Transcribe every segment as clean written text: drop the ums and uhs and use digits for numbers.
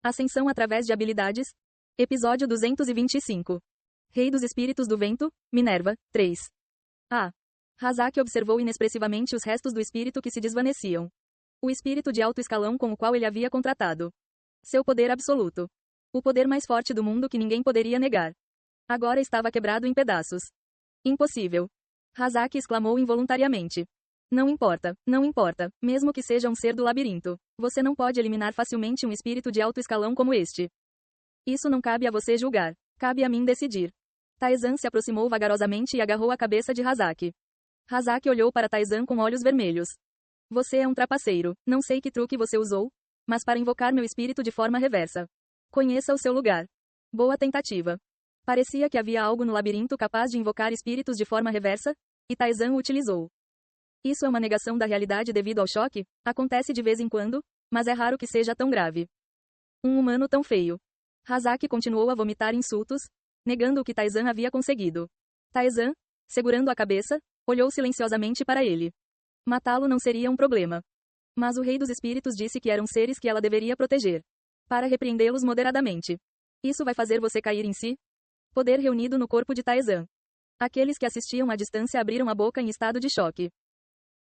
Ascensão através de habilidades. Episódio 225. Rei dos Espíritos do Vento, Minerva, 3. A. Razak observou inexpressivamente os restos do espírito que se desvaneciam. O espírito de alto escalão com o qual ele havia contratado. Seu poder absoluto. O poder mais forte do mundo que ninguém poderia negar. Agora estava quebrado em pedaços. Impossível. Razak exclamou involuntariamente. Não importa, não importa, mesmo que seja um ser do labirinto. Você não pode eliminar facilmente um espírito de alto escalão como este. Isso não cabe a você julgar. Cabe a mim decidir. Taizan se aproximou vagarosamente e agarrou a cabeça de Razak. Razak olhou para Taizan com olhos vermelhos. Você é um trapaceiro. Não sei que truque você usou, mas para invocar meu espírito de forma reversa. Conheça o seu lugar. Boa tentativa. Parecia que havia algo no labirinto capaz de invocar espíritos de forma reversa, e Taizan o utilizou. Isso é uma negação da realidade devido ao choque? Acontece de vez em quando, mas é raro que seja tão grave. Um humano tão feio. Razak continuou a vomitar insultos, negando o que Taizan havia conseguido. Taizan, segurando a cabeça, olhou silenciosamente para ele. Matá-lo não seria um problema. Mas o Rei dos Espíritos disse que eram seres que ela deveria proteger. Para repreendê-los moderadamente. Isso vai fazer você cair em si? Poder reunido no corpo de Taizan. Aqueles que assistiam à distância abriram a boca em estado de choque.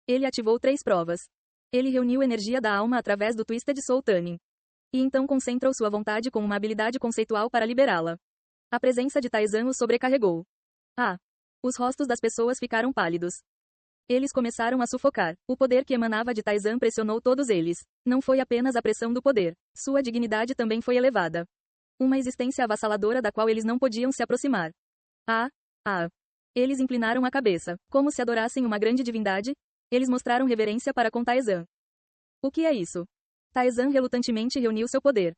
Ele ativou 3 provas. Ele reuniu energia da alma através do Twisted Soul Tuning. E então concentrou sua vontade com uma habilidade conceitual para liberá-la. A presença de Taizan o sobrecarregou. Os rostos das pessoas ficaram pálidos. Eles começaram a sufocar. O poder que emanava de Taizan pressionou todos eles. Não foi apenas a pressão do poder. Sua dignidade também foi elevada. Uma existência avassaladora da qual eles não podiam se aproximar. Eles inclinaram a cabeça, como se adorassem uma grande divindade. Eles mostraram reverência para com Taizan. O que é isso? Taizan relutantemente reuniu seu poder.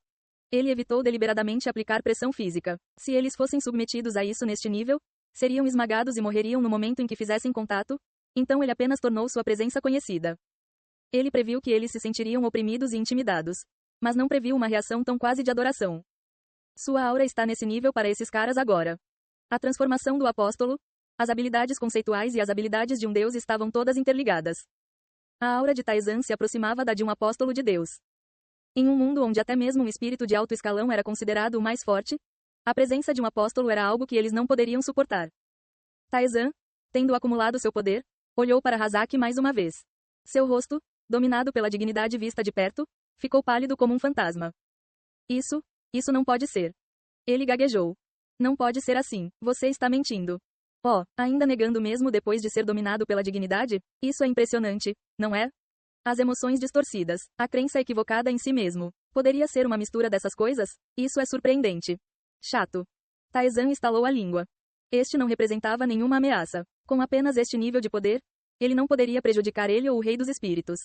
Ele evitou deliberadamente aplicar pressão física. Se eles fossem submetidos a isso neste nível, seriam esmagados e morreriam no momento em que fizessem contato, então ele apenas tornou sua presença conhecida. Ele previu que eles se sentiriam oprimidos e intimidados. Mas não previu uma reação tão quase de adoração. Sua aura está nesse nível para esses caras agora. A transformação do apóstolo, as habilidades conceituais e as habilidades de um deus estavam todas interligadas. A aura de Taizan se aproximava da de um apóstolo de Deus. Em um mundo onde até mesmo um espírito de alto escalão era considerado o mais forte, a presença de um apóstolo era algo que eles não poderiam suportar. Taizan, tendo acumulado seu poder, olhou para Razak mais uma vez. Seu rosto, dominado pela dignidade vista de perto, ficou pálido como um fantasma. Isso não pode ser. Ele gaguejou. Não pode ser assim, você está mentindo. Ainda negando mesmo depois de ser dominado pela dignidade? Isso é impressionante, não é? As emoções distorcidas, a crença equivocada em si mesmo. Poderia ser uma mistura dessas coisas? Isso é surpreendente. Chato. Taizan estalou a língua. Este não representava nenhuma ameaça. Com apenas este nível de poder, ele não poderia prejudicar ele ou o Rei dos Espíritos.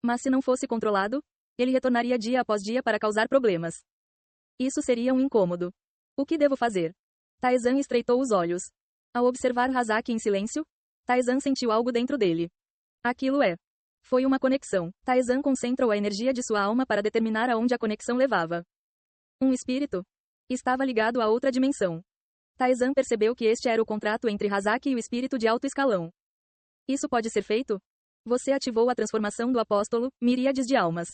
Mas se não fosse controlado, ele retornaria dia após dia para causar problemas. Isso seria um incômodo. O que devo fazer? Taizan estreitou os olhos. Ao observar Razak em silêncio, Taizan sentiu algo dentro dele. Foi uma conexão. Taizan concentrou a energia de sua alma para determinar aonde a conexão levava. Um espírito? Estava ligado a outra dimensão. Taizan percebeu que este era o contrato entre Razak e o espírito de alto escalão. Isso pode ser feito? Você ativou a transformação do apóstolo, miríades de almas.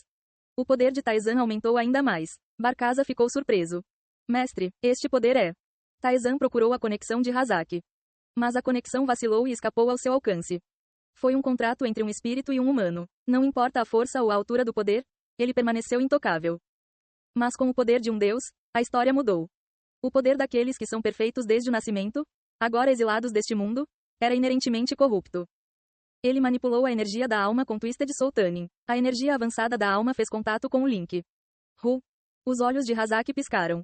O poder de Taizan aumentou ainda mais. Barkaza ficou surpreso. Mestre, este poder é... Taizan procurou a conexão de Razak. Mas a conexão vacilou e escapou ao seu alcance. Foi um contrato entre um espírito e um humano. Não importa a força ou a altura do poder, ele permaneceu intocável. Mas com o poder de um deus, a história mudou. O poder daqueles que são perfeitos desde o nascimento, agora exilados deste mundo, era inerentemente corrupto. Ele manipulou a energia da alma com Twisted Soul Tuning. A energia avançada da alma fez contato com o link. Os olhos de Razak piscaram.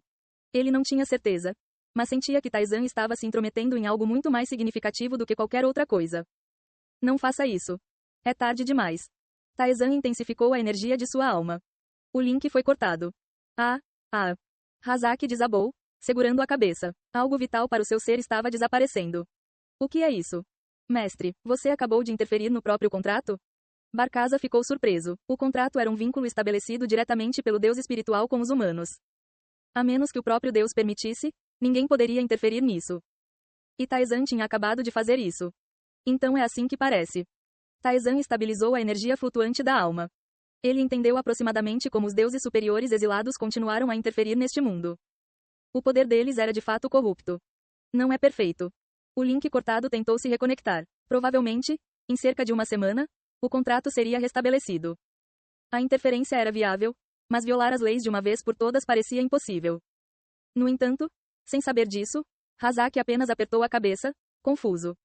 Ele não tinha certeza, mas sentia que Taizan estava se intrometendo em algo muito mais significativo do que qualquer outra coisa. Não faça isso. É tarde demais. Taizan intensificou a energia de sua alma. O link foi cortado. Razak desabou, segurando a cabeça. Algo vital para o seu ser estava desaparecendo. O que é isso? Mestre, você acabou de interferir no próprio contrato? Barkaza ficou surpreso. O contrato era um vínculo estabelecido diretamente pelo Deus espiritual com os humanos. A menos que o próprio Deus permitisse, ninguém poderia interferir nisso. E Taizan tinha acabado de fazer isso. Então é assim que parece. Taizan estabilizou a energia flutuante da alma. Ele entendeu aproximadamente como os deuses superiores exilados continuaram a interferir neste mundo. O poder deles era de fato corrupto. Não é perfeito. O link cortado tentou se reconectar. Provavelmente, em cerca de uma semana, o contrato seria restabelecido. A interferência era viável, mas violar as leis de uma vez por todas parecia impossível. No entanto, sem saber disso, Hazaki apenas apertou a cabeça, confuso.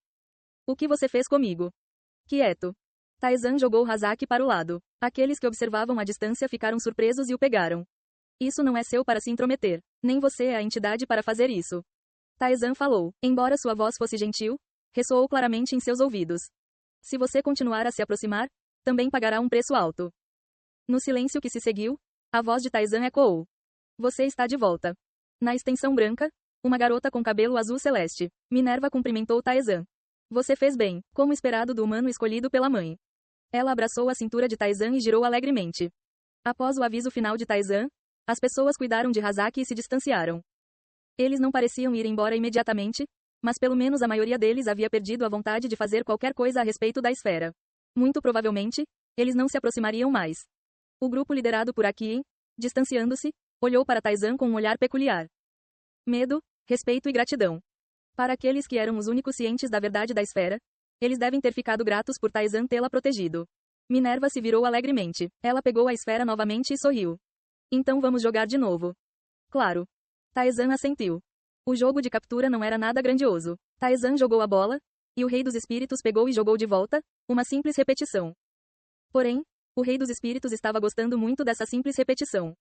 O que você fez comigo? Quieto. Taizan jogou Hazaki para o lado. Aqueles que observavam à distância ficaram surpresos e o pegaram. Isso não é seu para se intrometer. Nem você é a entidade para fazer isso. Taizan falou. Embora sua voz fosse gentil, ressoou claramente em seus ouvidos. Se você continuar a se aproximar, também pagará um preço alto. No silêncio que se seguiu, a voz de Taizan ecoou. Você está de volta. Na extensão branca, uma garota com cabelo azul celeste. Minerva cumprimentou Taizan. Você fez bem, como esperado do humano escolhido pela mãe. Ela abraçou a cintura de Taizan e girou alegremente. Após o aviso final de Taizan, as pessoas cuidaram de Hazaki e se distanciaram. Eles não pareciam ir embora imediatamente, mas pelo menos a maioria deles havia perdido a vontade de fazer qualquer coisa a respeito da esfera. Muito provavelmente, eles não se aproximariam mais. O grupo liderado por Akien, distanciando-se, olhou para Taizan com um olhar peculiar. Medo, respeito e gratidão. Para aqueles que eram os únicos cientes da verdade da esfera, eles devem ter ficado gratos por Taizan tê-la protegido. Minerva se virou alegremente. Ela pegou a esfera novamente e sorriu. Então vamos jogar de novo. Claro. Taizan assentiu. O jogo de captura não era nada grandioso. Taizan jogou a bola, e o Rei dos Espíritos pegou e jogou de volta, uma simples repetição. Porém, o Rei dos Espíritos estava gostando muito dessa simples repetição.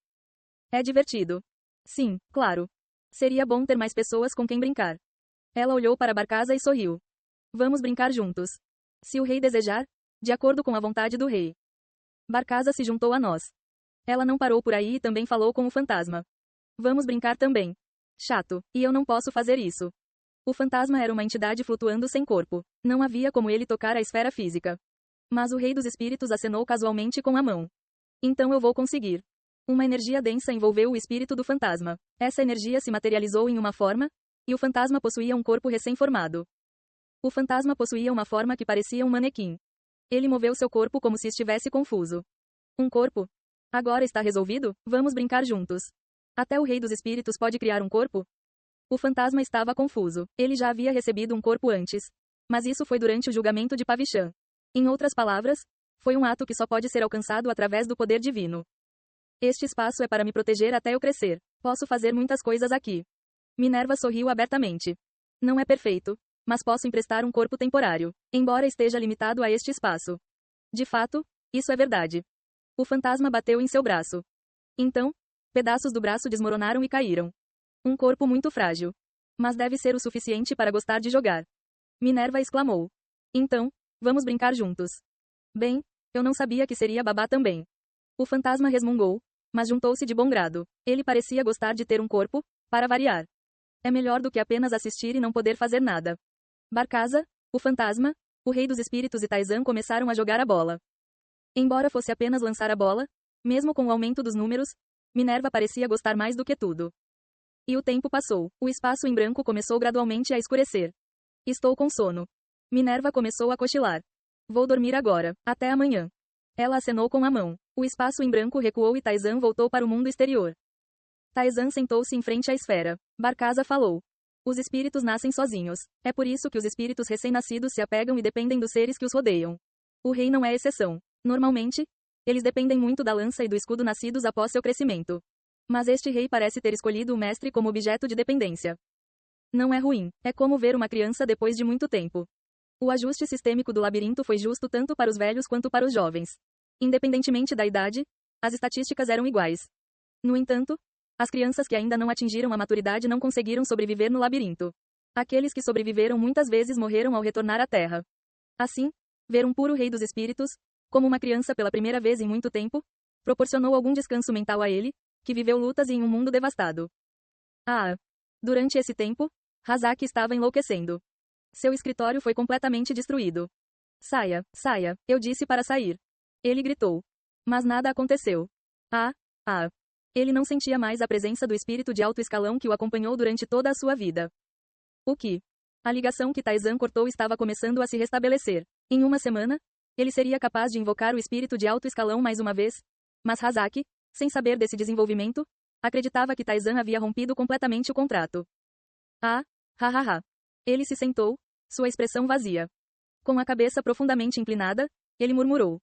É divertido. Sim, claro. Seria bom ter mais pessoas com quem brincar. Ela olhou para Barcaza e sorriu. Vamos brincar juntos. Se o rei desejar, de acordo com a vontade do rei. Barcaza se juntou a nós. Ela não parou por aí e também falou com o fantasma. Vamos brincar também. Chato, e eu não posso fazer isso. O fantasma era uma entidade flutuando sem corpo. Não havia como ele tocar a esfera física. Mas o rei dos espíritos acenou casualmente com a mão. Então eu vou conseguir. Uma energia densa envolveu o espírito do fantasma. Essa energia se materializou em uma forma, e o fantasma possuía um corpo recém-formado. O fantasma possuía uma forma que parecia um manequim. Ele moveu seu corpo como se estivesse confuso. Um corpo? Agora está resolvido? Vamos brincar juntos. Até o rei dos espíritos pode criar um corpo? O fantasma estava confuso. Ele já havia recebido um corpo antes. Mas isso foi durante o julgamento de Pavichan. Em outras palavras, foi um ato que só pode ser alcançado através do poder divino. Este espaço é para me proteger até eu crescer. Posso fazer muitas coisas aqui. Minerva sorriu abertamente. Não é perfeito, mas posso emprestar um corpo temporário, embora esteja limitado a este espaço. De fato, isso é verdade. O fantasma bateu em seu braço. Então, pedaços do braço desmoronaram e caíram. Um corpo muito frágil. Mas deve ser o suficiente para gostar de jogar. Minerva exclamou. Então, vamos brincar juntos. Bem, eu não sabia que seria babá também. O fantasma resmungou, mas juntou-se de bom grado. Ele parecia gostar de ter um corpo, para variar. É melhor do que apenas assistir e não poder fazer nada. Barcaza, o fantasma, o rei dos espíritos e Taizan começaram a jogar a bola. Embora fosse apenas lançar a bola, mesmo com o aumento dos números, Minerva parecia gostar mais do que tudo. E o tempo passou. O espaço em branco começou gradualmente a escurecer. Estou com sono. Minerva começou a cochilar. Vou dormir agora. Até amanhã. Ela acenou com a mão. O espaço em branco recuou e Taizan voltou para o mundo exterior. Taizan sentou-se em frente à esfera. Barcaza falou. Os espíritos nascem sozinhos. É por isso que os espíritos recém-nascidos se apegam e dependem dos seres que os rodeiam. O rei não é exceção. Normalmente, eles dependem muito da lança e do escudo nascidos após seu crescimento. Mas este rei parece ter escolhido o mestre como objeto de dependência. Não é ruim. É como ver uma criança depois de muito tempo. O ajuste sistêmico do labirinto foi justo tanto para os velhos quanto para os jovens. Independentemente da idade, as estatísticas eram iguais. No entanto, as crianças que ainda não atingiram a maturidade não conseguiram sobreviver no labirinto. Aqueles que sobreviveram muitas vezes morreram ao retornar à Terra. Assim, ver um puro rei dos espíritos, como uma criança pela primeira vez em muito tempo, proporcionou algum descanso mental a ele, que viveu lutas em um mundo devastado. Durante esse tempo, Hazaki estava enlouquecendo. Seu escritório foi completamente destruído. Saia, saia, eu disse para sair. Ele gritou. Mas nada aconteceu. Ele não sentia mais a presença do espírito de alto escalão que o acompanhou durante toda a sua vida. O que? A ligação que Taizan cortou estava começando a se restabelecer. Em uma semana, ele seria capaz de invocar o espírito de alto escalão mais uma vez. Mas Hazaki, sem saber desse desenvolvimento, acreditava que Taizan havia rompido completamente o contrato. Ah, hahaha. Ele se sentou, sua expressão vazia. Com a cabeça profundamente inclinada, ele murmurou.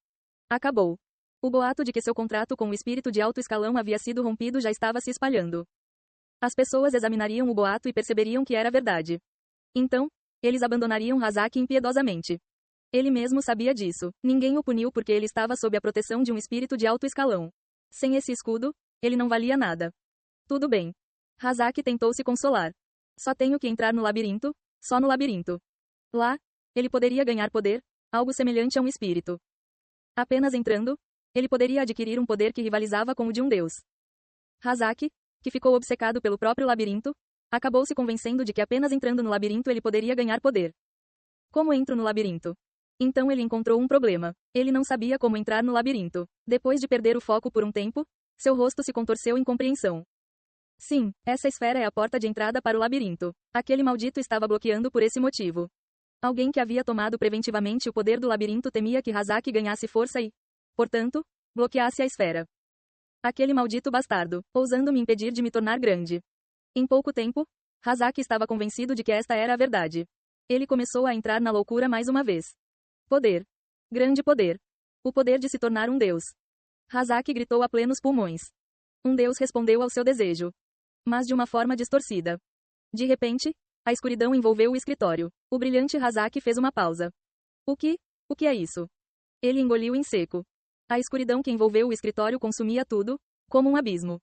Acabou. O boato de que seu contrato com o espírito de alto escalão havia sido rompido já estava se espalhando. As pessoas examinariam o boato e perceberiam que era verdade. Então, eles abandonariam Hazaki impiedosamente. Ele mesmo sabia disso. Ninguém o puniu porque ele estava sob a proteção de um espírito de alto escalão. Sem esse escudo, ele não valia nada. Tudo bem. Hazaki tentou se consolar. Só tenho que entrar no labirinto, só no labirinto. Lá, ele poderia ganhar poder, algo semelhante a um espírito. Apenas entrando, ele poderia adquirir um poder que rivalizava com o de um deus. Hazaki, que ficou obcecado pelo próprio labirinto, acabou se convencendo de que apenas entrando no labirinto ele poderia ganhar poder. Como entro no labirinto? Então ele encontrou um problema. Ele não sabia como entrar no labirinto. Depois de perder o foco por um tempo, seu rosto se contorceu em compreensão. Sim, essa esfera é a porta de entrada para o labirinto. Aquele maldito estava bloqueando por esse motivo. Alguém que havia tomado preventivamente o poder do labirinto temia que Hazaki ganhasse força e, portanto, bloqueasse a esfera. Aquele maldito bastardo, ousando me impedir de me tornar grande. Em pouco tempo, Hazaki estava convencido de que esta era a verdade. Ele começou a entrar na loucura mais uma vez. Poder. Grande poder. O poder de se tornar um deus. Hazaki gritou a plenos pulmões. Um deus respondeu ao seu desejo. Mas de uma forma distorcida. De repente, a escuridão envolveu o escritório. O brilhante Hazaki fez uma pausa. O que é isso? Ele engoliu em seco. A escuridão que envolveu o escritório consumia tudo, como um abismo.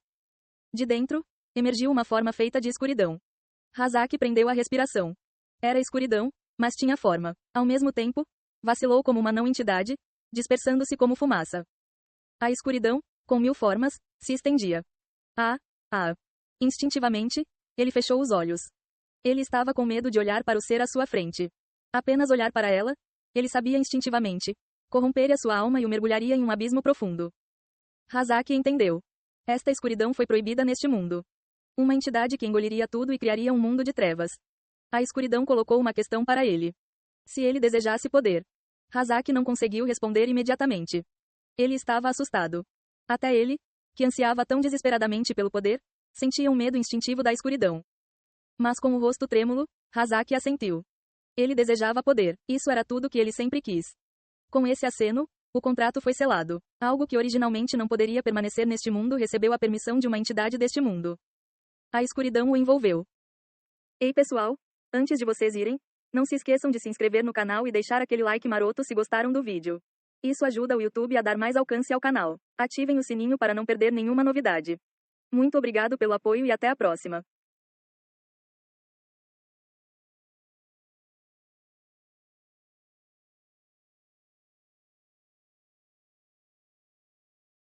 De dentro, emergiu uma forma feita de escuridão. Hazaki prendeu a respiração. Era escuridão, mas tinha forma. Ao mesmo tempo, vacilou como uma não-entidade, dispersando-se como fumaça. A escuridão, com 1000 formas, se estendia. Instintivamente, ele fechou os olhos. Ele estava com medo de olhar para o ser à sua frente. Apenas olhar para ela, ele sabia instintivamente, corromperia sua alma e o mergulharia em um abismo profundo. Hazaki entendeu. Esta escuridão foi proibida neste mundo. Uma entidade que engoliria tudo e criaria um mundo de trevas. A escuridão colocou uma questão para ele. Se ele desejasse poder. Hazaki não conseguiu responder imediatamente. Ele estava assustado. Até ele, que ansiava tão desesperadamente pelo poder, sentia um medo instintivo da escuridão. Mas com o rosto trêmulo, Hazaki assentiu. Ele desejava poder. Isso era tudo que ele sempre quis. Com esse aceno, o contrato foi selado. Algo que originalmente não poderia permanecer neste mundo recebeu a permissão de uma entidade deste mundo. A escuridão o envolveu. Ei pessoal, antes de vocês irem, não se esqueçam de se inscrever no canal e deixar aquele like maroto se gostaram do vídeo. Isso ajuda o YouTube a dar mais alcance ao canal. Ativem o sininho para não perder nenhuma novidade. Muito obrigado pelo apoio e até a próxima.